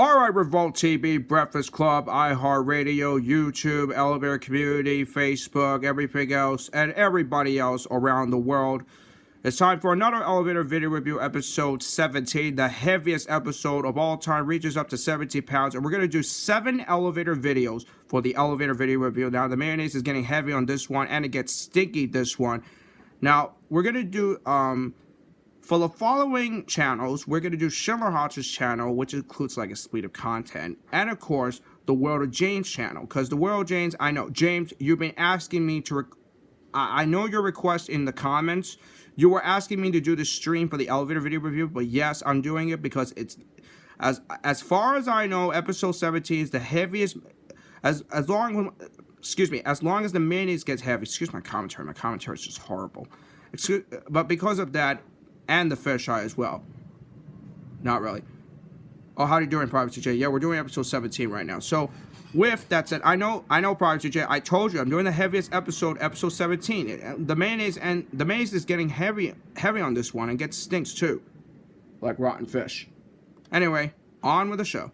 Alright, Revolt TV, Breakfast Club, iHeartRadio, YouTube, Elevator Community, Facebook, everything else, and everybody else around the world. It's time for another Elevator Video Review, episode 17. The heaviest episode of all time, reaches up to 70 pounds. And we're going to do 7 elevator videos for the Elevator Video Review. Now, the mayonnaise is getting heavy on this one, and it gets stinky this one. Now, we're going to do, for the following channels, we're going to do Schindler Hotch's channel, which includes like a suite of content. And of course, the World of James channel. Because the World of James, I know, James, you've been asking me to, I know your request in the comments. You were asking me to do the stream for the elevator video review, but yes, I'm doing it because it's, as far as I know, episode 17 is the heaviest, as long as the mayonnaise gets heavy. Excuse my commentary is just horrible. But because of that, and the fisheye as well. Not really. Oh, how are you doing, Private CJ? Yeah, we're doing episode 17 right now. So, with that said, I know, Private CJ. I told you I'm doing the heaviest episode, episode 17. The mayonnaise is getting heavy on this one, and gets stinks too, like rotten fish. Anyway, on with the show.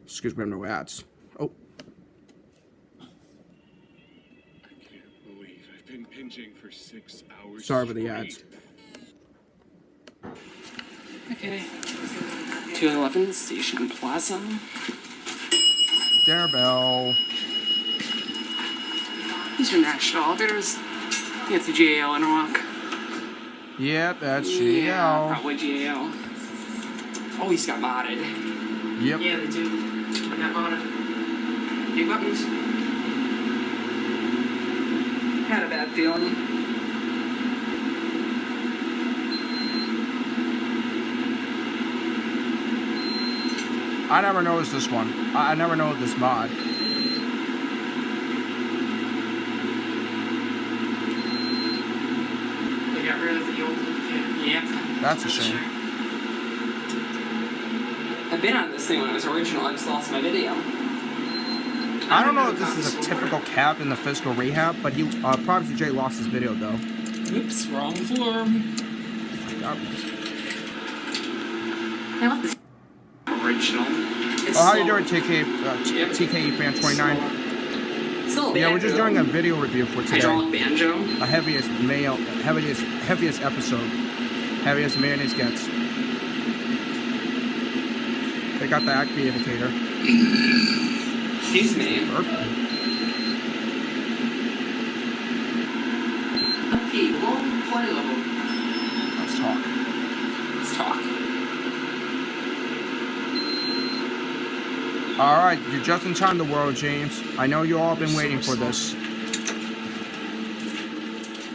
Excuse me, no ads. Oh. I can't believe I've been pinching for 6 hours. Sorry for the ads. Okay. 211 Station Plaza. Dinner bell. These are national elevators. I think it's the GAL Interlock. Yep, that's Yeah, GAL. probably GAL. Oh, he's got modded. Yep. Yeah, they do. I got modded. Big buttons. Had a bad feeling. I never noticed this one. I never know this mod. They got rid of the old look. Yep. That's a shame. I've been on this thing when it was original. I just lost my video. I don't know if this is a typical cap in the physical rehab, but he, Prodigy J lost his video though. Oops, wrong floor. I love this original. It's Oh, how you slow. doing, TKE fan 29? Still a Yeah, we're just banjo. doing a video review for today. Hydraulic banjo. The heaviest episode. Heaviest mayonnaise gets. They got the Acme indicator. Excuse me. Burp. Okay, one play level. Let's talk. Let's talk. Alright, you're just in time, the world, James. I know you all been waiting for this.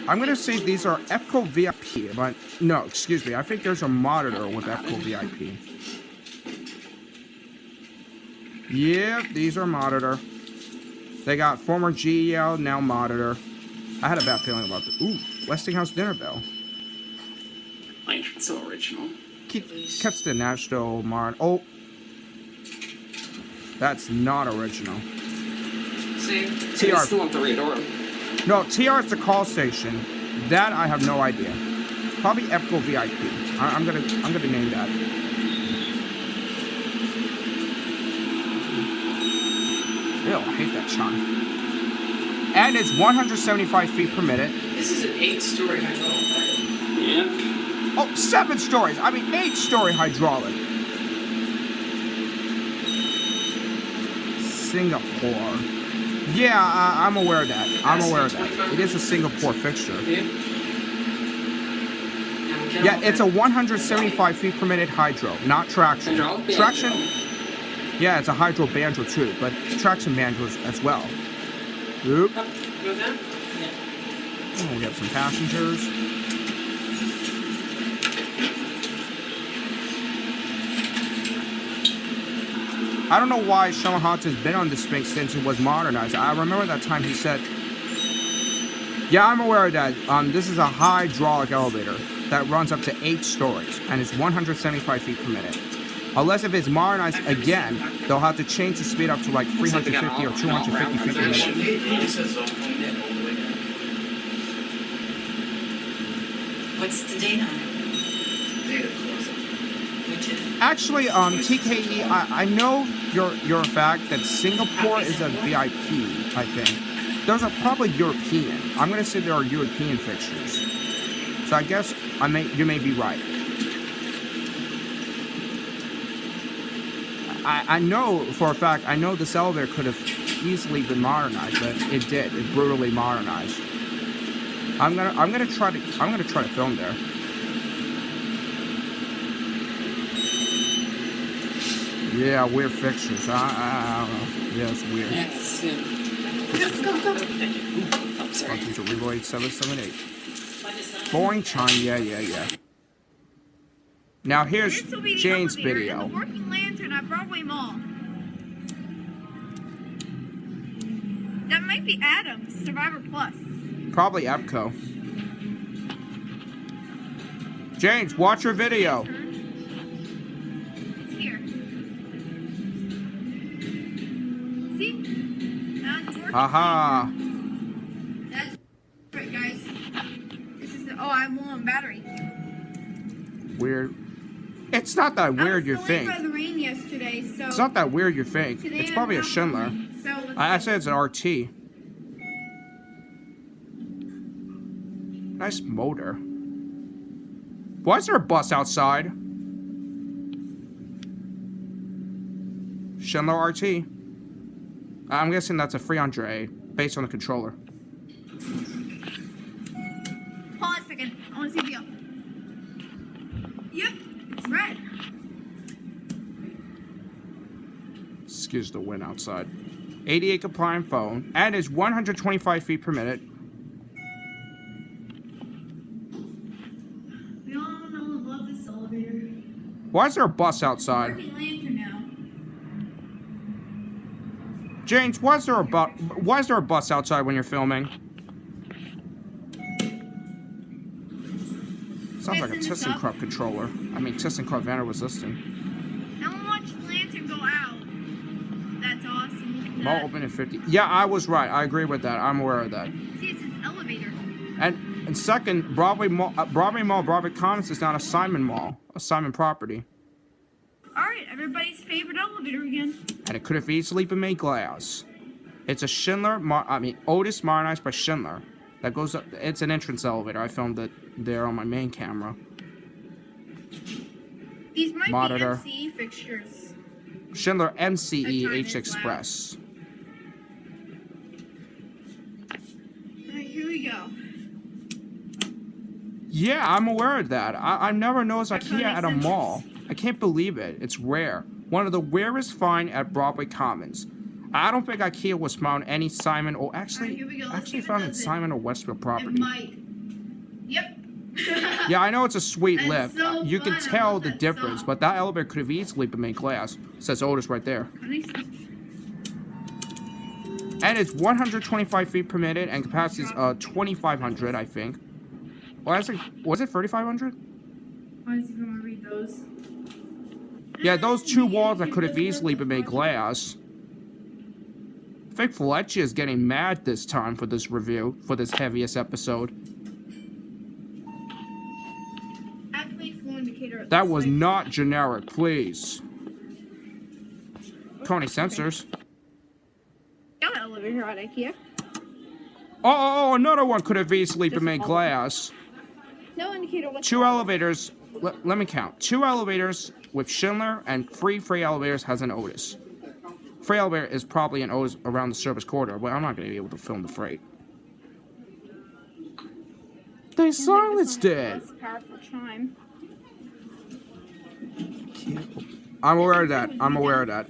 I'm gonna say these are EPCO VIP, but no, excuse me. I think there's a monitor with EPCO VIP. Yep, these are monitor. They got former GEL, now monitor. I had a bad feeling about this. Ooh, Westinghouse dinner bell. Like, it's so original. Cuts the National Mod. Oh. That's not original. See? TR. I still want the radar. No, TR is the call station. That I have no idea. Probably EPCO VIP. I'm gonna name that. Ew, I hate that chime. And it's 175 feet per minute. This is an 8-story hydraulic, right? Yep. Oh, 7 stories. I mean, 8-story hydraulic. Singapore. Yeah, I'm aware of that. I'm aware of that. It is a Singapore fixture. Yeah, it's a 175 feet per minute hydro, not traction. Traction? Yeah, it's a hydro banjo too, but traction banjos as well. Oop. Oh, we got some passengers. I don't know why Schindler Hotch has been on the Sphinx since it was modernized. I remember that time he said, yeah, I'm aware of that. This is a hydraulic elevator that runs up to 8 stories, and it's 175 feet per minute. Unless if it's modernized again, they'll have to change the speed up to like 350 or 250 feet per minute. What's the date on it? Date of closing. Which is? Actually, TKE, I know your fact that Singapore is a VIP, I think. Those are probably European. I'm gonna say there are European fixtures. So I guess you may be right. I know for a fact, I know this elevator could have easily been modernized, but it did. It brutally modernized. I'm gonna try to film there. Yeah, weird fixtures. I don't know. Yeah, it's weird. Yes. I'm sorry. Welcome to Revo 8778. Boring chime. Yeah. Now here's This will be the Jane's elevator video. and the working lantern at Broadway Mall. That might be Adams, Survivor Plus. Probably Epco. James, watch your video. It's here. See? Now it's working. Aha. That's right, guys. This is I have low on battery. Weird. It's not that weird you I was think. delayed by the rain yesterday, so It's not that weird you think. today It's I'm probably a not Schindler. home. So let's I go. said it's an RT. Nice motor. Why is there a bus outside? Schindler RT. I'm guessing that's a Freon based on the controller. Hold on a second. I want to see the Yep, it's red. Excuse the wind outside. 88 compliant phone and is 125 feet per minute. We all know and love this elevator. Why is there a bus outside? Working lantern now. James, why is there a bus outside when you're filming? Sounds like a Fixing this up. ThyssenKrupp controller. I mean, ThyssenKrupp Vanner resistant. Now watch the lantern go out. That's awesome. Look at Mall that. open at 50. Yeah, I was right. I agree with that. I'm aware of that. See, it's an elevator. And second, Broadway Commons is not a Simon Mall, a Simon property. All right, everybody's favorite elevator again. And it could have easily been made glass. It's a Schindler, Otis modernized by Schindler. That goes up, it's an entrance elevator. I filmed it there on my main camera. These might Monitor. be MCE fixtures. Schindler MCE H That's Express. All right, here we go. Yeah, I'm aware of that. I never noticed That's IKEA at a Eccentrics. mall. I can't believe it. It's rare. One of the rarest find at Broadway Commons. I don't think IKEA was found any Simon or Alright, here we go. Let's see if it found in does it. Simon or Westfield It property. might. Yep. Yeah, I know it's a sweet That's lift. so You can fun. I tell love the that difference, song. but that elevator could have easily been made glass. Says Otis right there. And it's 125 feet per minute and capacity is 2,500, I think. Or was it 3,500? Why does he want to read those? Yeah, those two walls that could have easily been made glass. I think Fletcher is getting mad this time for this review, for this heaviest episode. Activate flow indicator. at That this was site. not generic, please. Tony sensors. Got an elevator at IKEA. Oh, another one could have easily been made glass. No indicator whatsoever. Two elevators, let me count. Two elevators with Schindler and three freight elevators has an Otis. Freight elevator is probably an Otis around the service corridor, but I'm not going to be able to film the freight. They silenced it! Less powerful chime. I'm aware of that. I'm aware of that.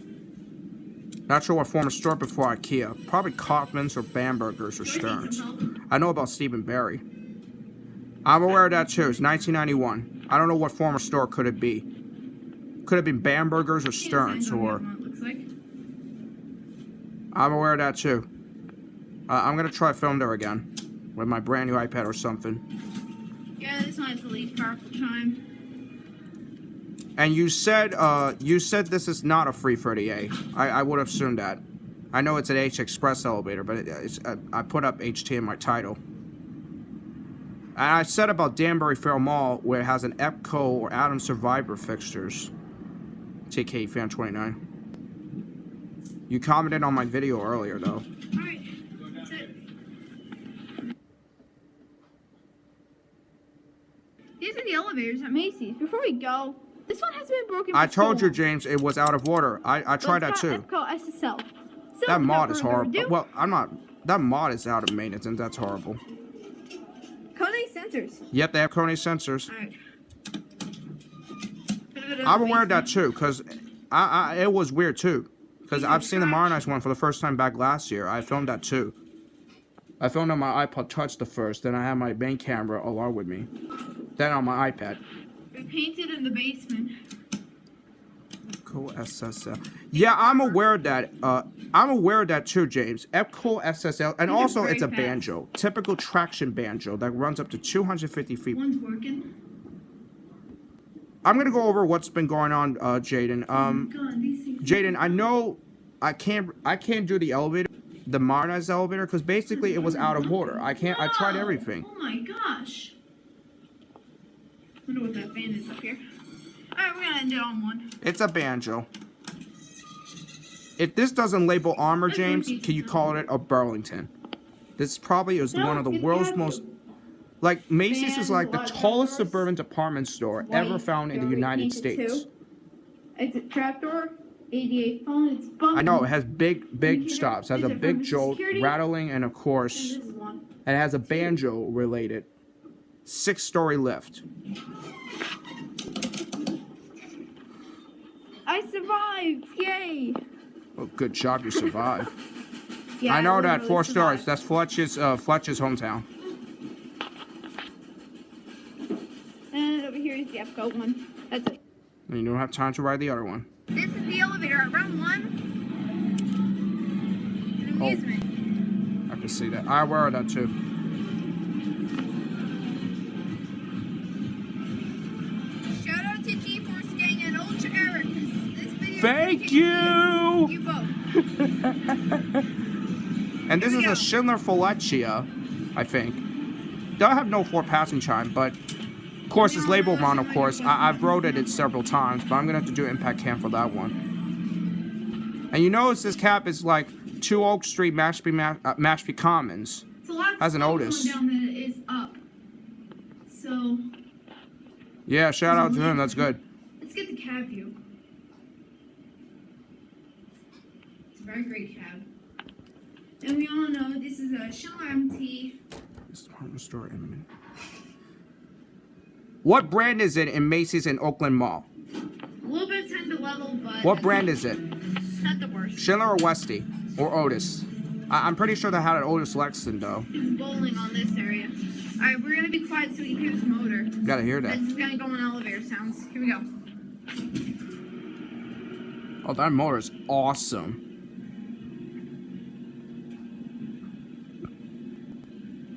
Not sure what former store before IKEA. Probably Kaufman's or Bamberger's or Stearns. I know about Stephen Barry. I'm aware of that too. It's 1991. I don't know what former store could it be. Could have been Bamberger's or Stearns or... Looks like. I'm aware of that too. I'm gonna try to film there again. With my brand new iPad or something. Yeah, this one has the least powerful chime. And you said this is not a 330A. I would have assumed that. I know it's an H Express elevator, but I put up HT in my title. And I said about Danbury Fair Mall, where it has an Epco or Adams Survivor fixtures. TK Fan 29. You commented on my video earlier, though. Alright, that's it. These are the elevators at Macy's. Before we go, this one has been broken. I for told so you, long. James, it was out of order. I tried that too. EPCO SSL. So That mod without is further horrible. ado, Well, I'm not. That mod is out of maintenance, and that's horrible. Kodak sensors. Yep, they have Kone sensors. Alright. I'm aware of that too, because it was weird too. Because I've seen the modernized one for the first time back last year. I filmed that too. I filmed on my iPod Touch the first, then I had my main camera along with me. Then on my iPad. We painted in the basement. EPCO SSL. Yeah, I'm aware of that. I'm aware of that too, James. EPCO SSL, and These are also very it's a fast. banjo, typical traction banjo that runs up to 250 feet. One's working. I'm gonna go over what's been going on, Jaden. God, these things. Jaden, I know I can't do the elevator, the modernized elevator, because basically it was out of order. I tried No! everything. Oh my gosh. Wonder what that fan is up here. Alright, we're gonna end it on one. It's a banjo. If this doesn't label armor, James, can you call it a Burlington? This probably is one of the it's world's got most... Like, Macy's is fans, like the a lot of tallest doors, suburban department store white, ever found in the they're United repainted States. too. Exit trapdoor, ADA phone, it's bumping. I know, it has big Indicator, stops. Has is a it big from jolt, security? rattling, and of And course, this is one. it has a banjo related 6-story lift. I survived! Yay! Well, good job, you survived. Yeah, I know that, literally 4 stars. survived. That's Fletch's hometown. And over here is the EPCO one. That's it. And you don't have time to ride the other one. This is the elevator at round one. An Oh. amusement. I can see that. I wear that too. Shout out to GeForce Gang and Ultra Eric. This video Thank is you! You both. And this Here is we a go. Schindler Faurecia, I think. They'll have no 4 passing chime, but of course it's labeled wrong, of course. I've rode it several times, but I'm gonna have to do impact cam for that one. And you notice this cap is like 2 Oak Street, Mashpee Commons. It's a lot Has an slower Otis. going down than it is up. So Yeah, shout out to him, that's good. let's get the cab view. It's a very great cab. And we all know this is a Schindler MT. This department store imminent. What brand is it in Macy's in Oakland Mall? A little bit of time to level, but What brand is it? not the worst. Schindler or Westie? Or Otis? I'm pretty sure they had an Otis Lexington though. It's bowling on this area. Alright, we're gonna be quiet so we can hear this motor. You gotta hear that. This is gonna go on elevator sounds. Here we go. Oh, that motor is awesome.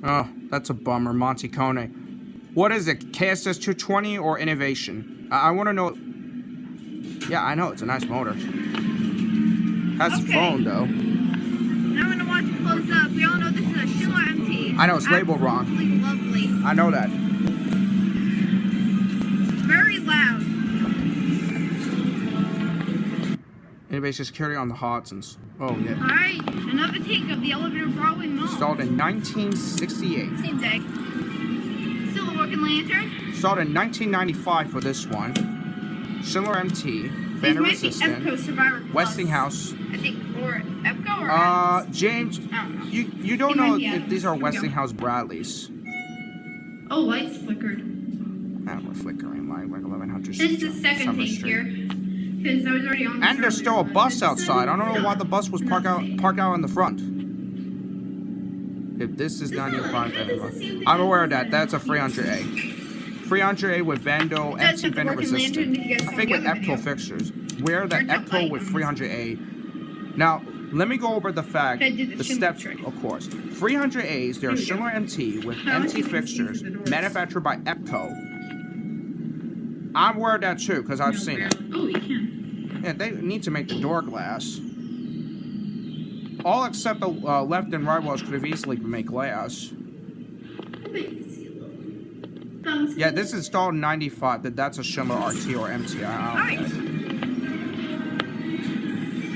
Oh, that's a bummer. Monte Cone. What is it? KSS 220 or Innovation? I want to know. Yeah, I know. It's a nice motor. Has Okay. phone, though. Now we're gonna watch it close up. We all know this is a Schindler MT. I know, it's labeled wrong. Absolutely lovely. I know that. Very loud. Innovation security on the Hodsons. Oh, yeah. Alright, another take of the elevator Broadway Mall. Installed in 1968. Same day. Still a working lantern. Installed in 1995 for this one. Schindler MT. These Banner might be resistant. EPCO Survivor Plus. Westinghouse. I think, or EPCO or Adams. James, I don't know. you don't It might know be if Adams. these are Here we go. Westinghouse Bradleys. Oh, lights flickered. And we're flickering like 1100. This is the second Summer take Street. here. Because I was already on this And there's still a earlier. bus outside. I don't know why the bus was parked out in the front. If this is 95, then I'm aware of that. That's a 300A. 300A with Vando, That's MC the Vendor working lantern resistant. that you guys I saw think in with the other EPCO video. fixtures. Wear the Turned up EPCO light with on this 300A. Now, let me go over the fact, That did the the Schindler steps, trick. of course. 300As, they're Here we go. Schindler MT with Now let's MT see if we can see fixtures, through the doors. manufactured by EPCO. I'm aware of that too, because I've seen it. Oh, you can. Yeah, they need to make the door glass. All except the left and right walls could have easily been made glass. I bet you can see a little. Thumbs. Yeah, this is installed in 95. That's a Schindler RT or MT. I don't Alright. get it.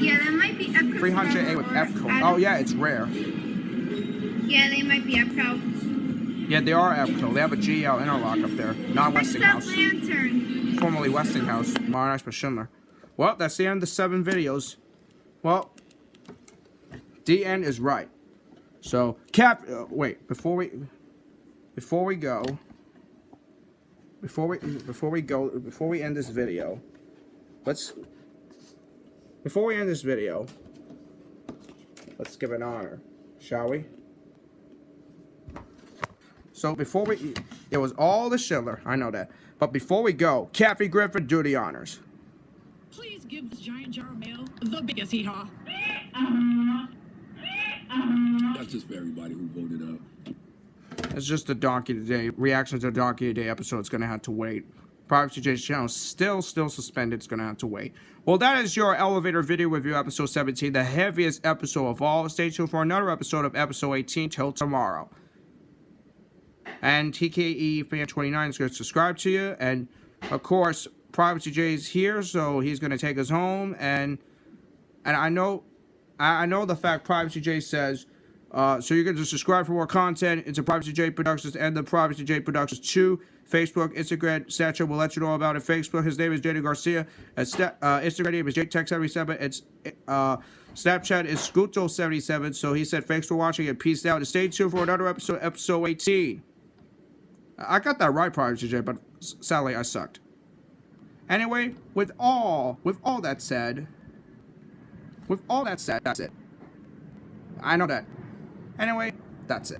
Yeah, that might be Epcot. 300A with Epco. Oh yeah, it's rare. Yeah, they might be Epcot. Yeah, they are Epco. They have a GL Interlock up there. Not What's Westinghouse. that lantern? Formerly Westinghouse. Modernized by Schindler. Well, that's the end of the 7 videos. Well, DN is right. So, wait, before we end this video, let's give an honor, shall we? So it was all the Schindler, I know that. But before we go, Kathy Griffin, do the honors. Please give this giant jar of mail the biggest hee-haw. That's just for everybody who voted up. It's just the Donkey Today reaction to the Donkey Today episode. It's gonna have to wait. Privacy J's channel is still suspended. It's gonna have to wait. Well, that is your elevator video review, episode 17, the heaviest episode of all. Stay tuned for another episode of episode 18 till tomorrow. And TKE Fan 29 is gonna subscribe to you, and of course, Privacy J is here, so he's gonna take us home. And I know the fact Privacy J says. So you're going to subscribe for more content into Privacy J Productions and the Privacy J Productions 2. Facebook, Instagram, Snapchat will let you know about it. Facebook, his name is Jaden Garcia. Instagram name is JTech77. It's Snapchat is Scuto77. So he said thanks for watching and peace out. And stay tuned for another episode, episode 18. I got that right, Privacy J, but sadly I sucked. Anyway, with all that said, that's it. I know that. Anyway, that's it.